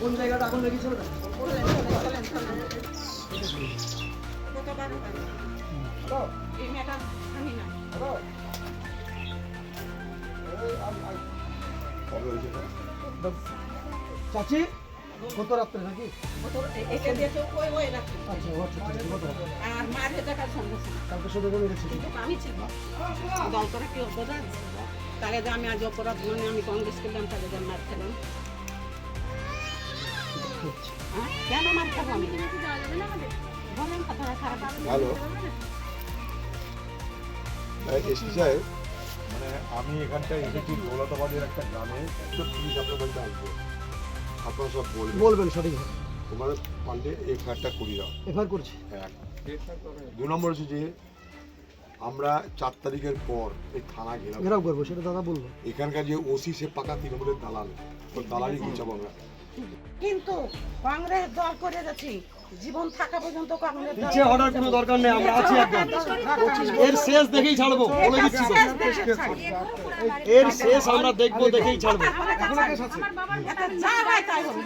কোন জায়গাটা এখন লেগেছিল না? চাচি কত রাত্রে নাকি? আর মার টাকার সমস্যা কালকে শুধু বলে গেছি আমি ছিল দল করে কি অপরাধ তাহলে যে আমি আজ অপরাধ মানে আমি কংগ্রেস করলাম তাহলে যে মার খেলাম কেন মার খাবো আমি বলেন কথাটা খারাপ ভালো এসপি সাহেব, মানে আমি এখানটায় এসেছি দৌলতাবাদের একটা গ্রামে, একটু পুলিশ আপনার বাড়িতে আসবো, আপনারা সব বলবেন সঠিক তোমার পান্ডে এফআইআরটা করি দাও। এফআইআর করছি। এক 2 নম্বর হচ্ছে যে আমরা 4 তারিখের পর এই থানা ঘেরাও করবো, সেটা দাদা বলবো। এখানকার যে ওসি সে পাকা তৃণমূলের দালাল, তো দালালি গুছাবো আমরা। কিন্তু কংগ্রেস দল করে যাচ্ছি জীবন থাকা পর্যন্ত কংগ্রেস দল পিছে হওয়ার কোনো দরকার নেই, আমরা আছি একদম। এর শেষ দেখেই ছাড়বো, বলে দিচ্ছি তো। এর শেষ আমরা দেখবো, দেখেই ছাড়বো। যা হয় তাই হবে।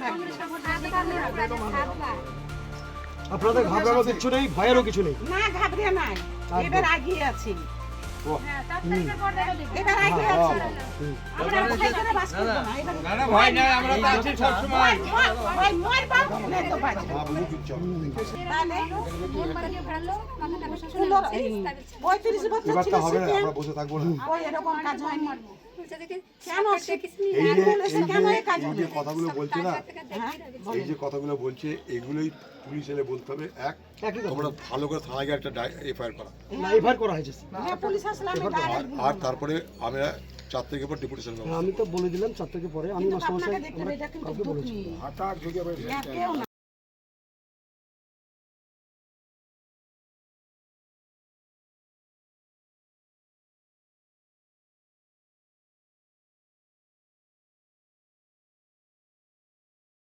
আপনাদের ঘাবড়ানোর কিছু নেই, ভয়েরও কিছু নেই। না ঘাবড়ে নাই, এবার আগিয়ে আছি। এবার আগিয়ে আছি। আমরা ভয় করে বাস করব না। না ভয় নাই, আমরা তো আছি সব সময়। ভয় মর বাপ না তো বাঁচি। বুঝে চুপচাপ তাহলে 35 বছর এবার ছিল তো হবে না, সিপিএম, আমরা বসে থাকবো না। ওই এরকম কাজ হয়নি। কেন এই যে কথাগুলো বলছে না, এই যে কথাগুলো বলছে, এগুলোই পুলিশ এলে বলতে হবে। এক, তোমরা ভালো করে থানায় গিয়ে একটা এফআইআর করা, এফআইআর করা হয়েছে। পুলিশ আসলে আমি আর তারপরে আমরা 4 তারিখের পর ডেপুটেশন আমি তো বলে দিলাম 4 থেকে পরে। আমি মাস্টার আপনাকে দেখতে এটা কিন্তু দুঃখ নেই। কেউ না।